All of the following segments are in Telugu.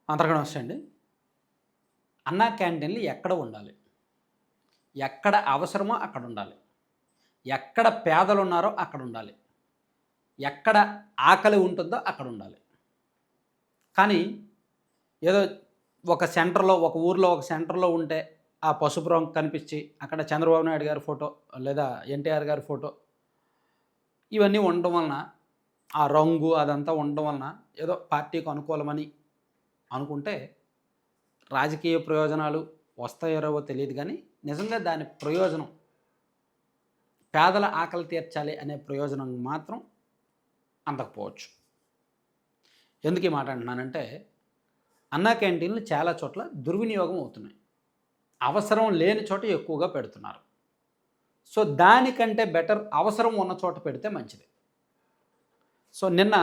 అందరికీ నమస్తే అండి. అన్నా క్యాంటీన్‌లు ఎక్కడ ఉండాలి? ఎక్కడ అవసరమో అక్కడ ఉండాలి. ఎక్కడ పేదలున్నారో అక్కడ ఉండాలి. ఎక్కడ ఆకలి ఉంటుందో అక్కడ ఉండాలి. కానీ ఏదో ఒక సెంటర్‌లో, ఒక ఊర్లో ఒక సెంటర్‌లో ఉంటే ఆ పసుపు రంగు కనిపించి అక్కడ చంద్రబాబు నాయుడు గారి ఫోటో లేదా ఎన్టీఆర్ గారి ఫోటో ఇవన్నీ ఉండడం వలన ఆ రంగు అదంతా ఉండడం వలన ఏదో పార్టీకి అనుకూలమని అనుకుంటే రాజకీయ ప్రయోజనాలు వస్తాయో రావో తెలీదు గానీ, నిజంగా దాని ప్రయోజనం పేదల ఆకలి తీర్చాలి అనే ప్రయోజనం మాత్రం అందకపోవచ్చు. ఎందుకు ఈ మాట అంటున్నానంటే, అన్నా క్యాంటీన్‌లు చాలా చోట్ల దుర్వినియోగం అవుతున్నాయి. అవసరం లేని చోట ఎక్కువగా పెడుతున్నారు. సో, దానికంటే బెటర్ అవసరం ఉన్న చోట పెడితే మంచిది. సో, నిన్న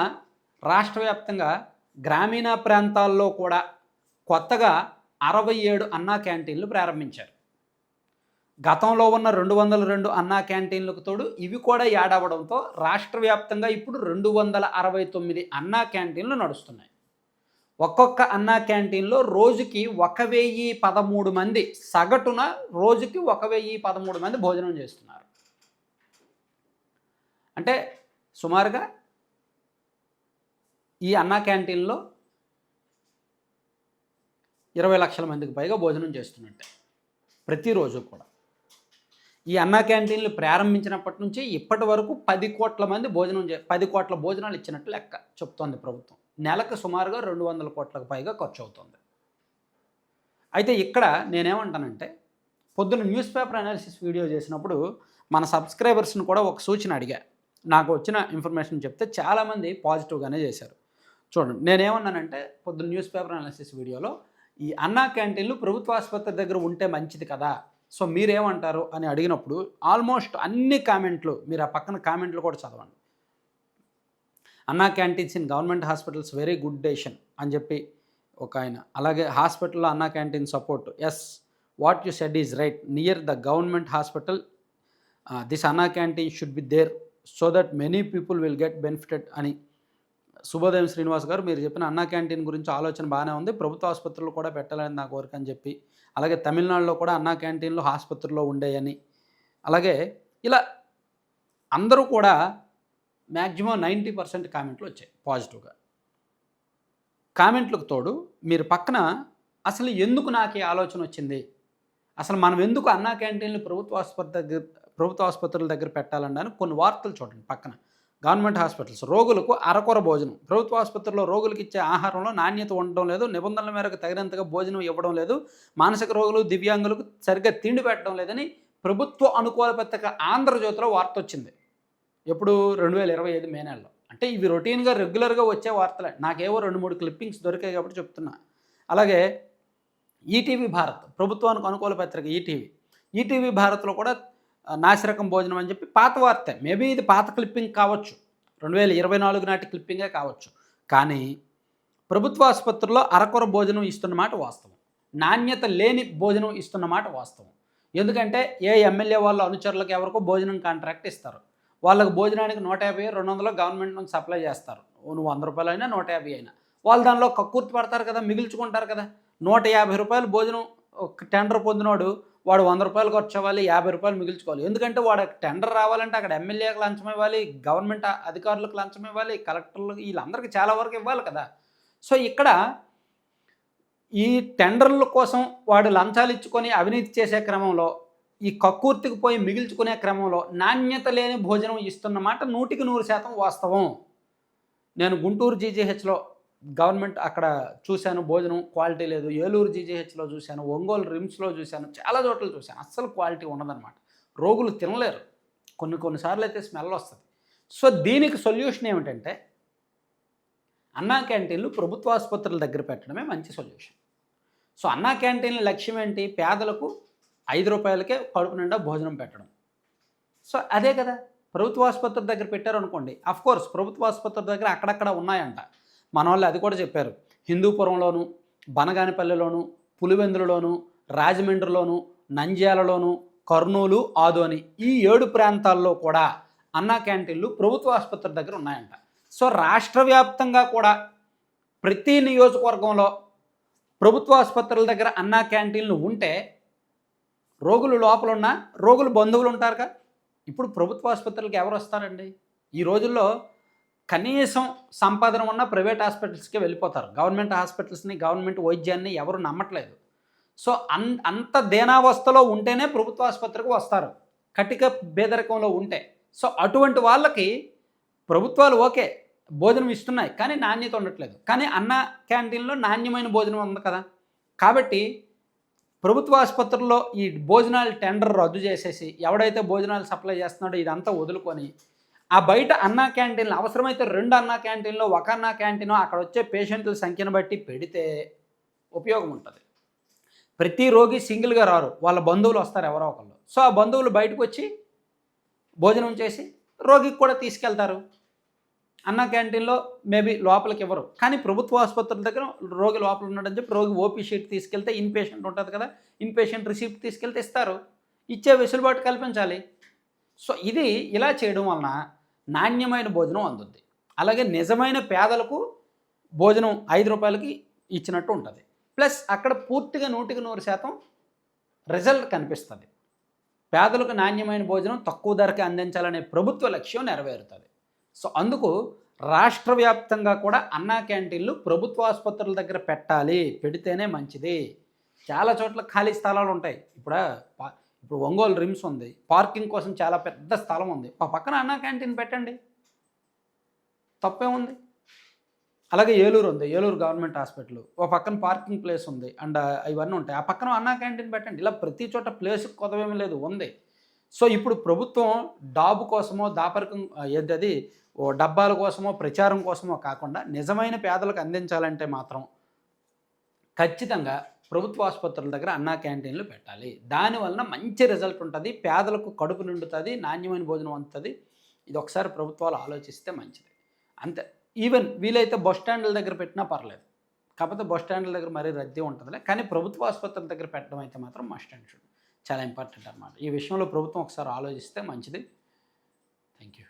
రాష్ట్ర వ్యాప్తంగా గ్రామీణ ప్రాంతాల్లో కూడా కొత్తగా 67 అన్నా క్యాంటీన్‌లు ప్రారంభించారు. గతంలో ఉన్న 202 అన్నా క్యాంటీన్‌లకు తోడు ఇవి కూడా యాడ్ అవ్వడంతో రాష్ట్ర వ్యాప్తంగా ఇప్పుడు 269 అన్నా క్యాంటీన్‌లు నడుస్తున్నాయి. ఒక్కొక్క అన్నా క్యాంటీన్‌లో రోజుకి 1013 మంది సగటున రోజుకి 1013 మంది భోజనం చేస్తున్నారు. అంటే సుమారుగా ఈ అన్నా క్యాంటీన్‌లో 20 లక్షల మందికి పైగా భోజనం చేస్తున్నట్టే ప్రతిరోజు కూడా. ఈ అన్నా క్యాంటీన్‌లు ప్రారంభించినప్పటి నుంచి ఇప్పటి వరకు 10 కోట్ల మంది 10 కోట్ల భోజనాలు ఇచ్చినట్టు లెక్క చెప్తోంది ప్రభుత్వం. నెలకు సుమారుగా 200 కోట్లకు పైగా ఖర్చు అవుతుంది. అయితే ఇక్కడ నేనేమంటానంటే, పొద్దున్న న్యూస్ పేపర్ అనాలిసిస్ వీడియో చేసినప్పుడు మన సబ్స్క్రైబర్స్ని కూడా ఒక సూచన అడిగా. నాకు వచ్చిన ఇన్ఫర్మేషన్ చెప్తే చాలామంది పాజిటివ్గానే చేశారు. చూడండి, నేనేమన్నానంటే పొద్దున్న న్యూస్ పేపర్ అనాలిసిస్ వీడియోలో ఈ అన్నా క్యాంటీన్లు ప్రభుత్వ ఆసుపత్రి దగ్గర ఉంటే మంచిది కదా, సో మీరేమంటారు అని అడిగినప్పుడు ఆల్మోస్ట్ అన్ని కామెంట్లు, మీరు ఆ పక్కన కామెంట్లు కూడా చదవండి. Anna canteens in government hospitals very good decision అని చెప్పి ఒక ఆయన, అలాగే హాస్పిటల్లో Anna canteen support, yes what you said is right, near the government hospital this Anna canteen should be there so that many people will get benefited అని శుభోదయం శ్రీనివాస్ గారు మీరు చెప్పిన అన్నా క్యాంటీన్ గురించి ఆలోచన బాగానే ఉంది, ప్రభుత్వ ఆసుపత్రులు కూడా పెట్టాలని నా కోరిక అని చెప్పి, అలాగే తమిళనాడులో కూడా అన్నా క్యాంటీన్లు ఆసుపత్రుల్లో ఉండేయని, అలాగే ఇలా అందరూ కూడా మ్యాక్సిమం 90% కామెంట్లు వచ్చాయి పాజిటివ్గా. కామెంట్లకు తోడు మీరు పక్కన అసలు ఎందుకు నాకు ఈ ఆలోచన వచ్చింది, అసలు మనం ఎందుకు అన్నా క్యాంటీన్లు ప్రభుత్వ ఆసుపత్రుల దగ్గర పెట్టాలని కొన్ని వార్తలు చూడండి పక్కన. గవర్నమెంట్ హాస్పిటల్స్ రోగులకు అరకొర భోజనం, ప్రభుత్వ ఆసుపత్రుల్లో రోగులకు ఇచ్చే ఆహారంలో నాణ్యత ఉండడం లేదు, నిబంధనల మేరకు తగినంతగా భోజనం ఇవ్వడం లేదు, మానసిక రోగులు దివ్యాంగులకు సరిగ్గా తిండి పెట్టడం లేదని ప్రభుత్వ అనుకూల పత్రిక ఆంధ్రజ్యోతిలో వార్త వచ్చింది. ఎప్పుడు 2025 మే నెలలో. అంటే ఇవి రొటీన్గా రెగ్యులర్గా వచ్చే వార్తలే, నాకేవో 2-3 క్లిప్పింగ్స్ దొరికాయి కాబట్టి చెప్తున్నా. అలాగే ఈటీవీ భారత్, ప్రభుత్వానికి అనుకూల పత్రిక ఈటీవీ భారత్లో కూడా నాసిరకం భోజనం అని చెప్పి పాత వార్తే, మేబీ ఇది పాత క్లిప్పింగ్ కావచ్చు, 2024 నాటి క్లిప్పింగే కావచ్చు. కానీ ప్రభుత్వ ఆసుపత్రుల్లో అరకొర భోజనం ఇస్తున్నమాట వాస్తవం, నాణ్యత లేని భోజనం ఇస్తున్నమాట వాస్తవం. ఎందుకంటే ఏ ఎమ్మెల్యే వాళ్ళ అనుచరులకు ఎవరికో భోజనం కాంట్రాక్ట్ ఇస్తారు, వాళ్ళకి భోజనానికి 150-200 గవర్నమెంట్ నుంచి సప్లై చేస్తారు, నువ్వు 100 రూపాయలు అయినా 150 అయినా వాళ్ళు దానిలో కక్కుర్తి పడతారు కదా, మిగిల్చుకుంటారు కదా. 150 రూపాయలు భోజనం ఒక టెండర్ పొందినోడు వాడు 100 రూపాయలు ఖర్చు అవ్వాలి, 50 రూపాయలు మిగిల్చుకోవాలి. ఎందుకంటే వాడు టెండర్ రావాలంటే అక్కడ ఎమ్మెల్యేకి లంచం ఇవ్వాలి, గవర్నమెంట్ అధికారులకు లంచం ఇవ్వాలి, కలెక్టర్లకు, వీళ్ళందరికీ చాలా వరకు ఇవ్వాలి కదా. సో ఇక్కడ ఈ టెండర్ల కోసం వాడు లంచాలు ఇచ్చుకొని అవినీతి చేసే క్రమంలో, ఈ కక్కుర్తికి పోయి మిగిల్చుకునే క్రమంలో నాణ్యత లేని భోజనం ఇస్తున్నమాట 100% వాస్తవం. నేను గుంటూరు జీజీహెచ్లో గవర్నమెంట్ అక్కడ చూశాను, భోజనం క్వాలిటీ లేదు. ఏలూరు జీజీహెచ్లో చూశాను, ఒంగోలు రిమ్స్లో చూశాను, చాలా చోట్ల చూశాను, అస్సలు క్వాలిటీ ఉండదన్నమాట. రోగులు తినలేరు, కొన్నిసార్లు అయితే స్మెల్ వస్తుంది. సో దీనికి సొల్యూషన్ ఏమిటంటే అన్నా క్యాంటీన్లు ప్రభుత్వ ఆసుపత్రుల దగ్గర పెట్టడమే మంచి సొల్యూషన్. సో అన్నా క్యాంటీన్ల లక్ష్యం ఏంటి, పేదలకు 5 రూపాయలకే కడుపు నిండా భోజనం పెట్టడం. సో అదే కదా, ప్రభుత్వ ఆసుపత్రి దగ్గర పెట్టారనుకోండి, అఫ్కోర్స్ ప్రభుత్వ ఆసుపత్రి దగ్గర అక్కడక్కడ ఉన్నాయంట, మన వాళ్ళు అది కూడా చెప్పారు. హిందూపురంలోను, బనగానిపల్లిలోను, పులివెందులలోను, రాజమండ్రిలోను, నంద్యాలలోను, కర్నూలు, ఆదోని ఈ 7 ప్రాంతాల్లో కూడా అన్నా క్యాంటీన్లు ప్రభుత్వ ఆసుపత్రి దగ్గర ఉన్నాయంట. సో రాష్ట్ర వ్యాప్తంగా కూడా ప్రతి నియోజకవర్గంలో ప్రభుత్వ ఆసుపత్రుల దగ్గర అన్నా క్యాంటీన్లు ఉంటే రోగులు లోపల ఉన్న రోగులు బంధువులు ఉంటారుగా. ఇప్పుడు ప్రభుత్వ ఆసుపత్రులకి ఎవరు వస్తారండి? ఈ రోజుల్లో కనీసం సంపాదన ఉన్న ప్రైవేట్ హాస్పిటల్స్కే వెళ్ళిపోతారు. గవర్నమెంట్ హాస్పిటల్స్ని, గవర్నమెంట్ వైద్యాన్ని ఎవరు నమ్మట్లేదు. సో అంత దీనావస్థలో ఉంటేనే ప్రభుత్వ ఆసుపత్రికి వస్తారు, కటిక పేదరికంలో ఉంటే. సో అటువంటి వాళ్ళకి ప్రభుత్వాలు ఓకే భోజనం ఇస్తున్నాయి, కానీ నాణ్యత ఉండట్లేదు. కానీ అన్న క్యాంటీన్లో నాణ్యమైన భోజనం ఉంది కదా. కాబట్టి ప్రభుత్వ ఆసుపత్రుల్లో ఈ భోజనాలు టెండర్ రద్దు చేసేసి ఎవడైతే భోజనాలు సప్లై చేస్తున్నాడో ఇదంతా వదులుకొని ఆ బయట అన్నా క్యాంటీన్లు అవసరమైతే 2 అన్నా క్యాంటీన్లో 1 అన్నా క్యాంటీనో అక్కడ వచ్చే పేషెంట్ల సంఖ్యను బట్టి పెడితే ఉపయోగం ఉంటుంది. ప్రతి రోగి సింగిల్గా రారు, వాళ్ళ బంధువులు వస్తారు ఎవరో ఒకళ్ళు. సో ఆ బంధువులు బయటకు వచ్చి భోజనం చేసి రోగికి కూడా తీసుకెళ్తారు. అన్నా క్యాంటీన్లో మేబీ లోపలికి ఇవ్వరు, కానీ ప్రభుత్వ ఆసుపత్రుల దగ్గర రోగి లోపల ఉన్నాడని చెప్పి రోగి ఓపీ షీట్ తీసుకెళ్తే ఇన్ పేషెంట్ ఉంటుంది కదా, ఇన్ పేషెంట్ రిసిప్ట్ తీసుకెళ్తే ఇస్తారు. ఇచ్చే వెసులుబాటు కల్పించాలి. సో ఇది ఇలా చేయడం వలన నాణ్యమైన భోజనం అందుద్ది. అలాగే నిజమైన పేదలకు భోజనం 5 రూపాయలకి ఇచ్చినట్టు ఉంటుంది. ప్లస్ అక్కడ పూర్తిగా 100% రిజల్ట్ కనిపిస్తుంది. పేదలకు నాణ్యమైన భోజనం తక్కువ ధరకి అందించాలనే ప్రభుత్వ లక్ష్యం నెరవేరుతుంది. సో అందుకు రాష్ట్ర వ్యాప్తంగా కూడా అన్నా క్యాంటీన్లు ప్రభుత్వ ఆసుపత్రుల దగ్గర పెట్టాలి, పెడితేనే మంచిది. చాలా చోట్ల ఖాళీ స్థలాలు ఉంటాయి. ఇప్పుడు ఒంగోలు రిమ్స్ ఉంది, పార్కింగ్ కోసం చాలా పెద్ద స్థలం ఉంది, పక్కన అన్నా క్యాంటీన్ పెట్టండి, తప్పేముంది. అలాగే ఏలూరు ఉంది, ఏలూరు గవర్నమెంట్ హాస్పిటల్, పక్కన పార్కింగ్ ప్లేస్ ఉంది అండ్ ఇవన్నీ ఉంటాయి, ఆ పక్కన అన్నా క్యాంటీన్ పెట్టండి. ఇలా ప్రతి చోట ప్లేస్ కొదవేమీ లేదు, ఉంది. సో ఇప్పుడు ప్రభుత్వం డాబు కోసమో దాపరికం ఏదది డబ్బాల కోసమో ప్రచారం కోసమో కాకుండా నిజమైన పేదలకు అందించాలంటే మాత్రం ఖచ్చితంగా ప్రభుత్వ ఆసుపత్రుల దగ్గర అన్నా క్యాంటీన్లు పెట్టాలి. దానివలన మంచి రిజల్ట్ ఉంటుంది, పేదలకు కడుపు నిండుతుంది, నాణ్యమైన భోజనం అందుతుంది. ఇది ఒకసారి ప్రభుత్వాలు ఆలోచిస్తే మంచిది. అంతే. ఈవెన్ వీలైతే బస్ స్టాండ్ల దగ్గర పెట్టినా పర్లేదు, కాకపోతే బస్ స్టాండ్ల దగ్గర మరీ రద్దీ ఉంటుందిలే, కానీ ప్రభుత్వ ఆసుపత్రుల దగ్గర పెట్టడం అయితే మాత్రం మస్ట్ అండ్ షుడ్, చాలా ఇంపార్టెంట్ అన్నమాట. ఈ విషయంలో ప్రభుత్వం ఒకసారి ఆలోచిస్తే మంచిది. Thank you.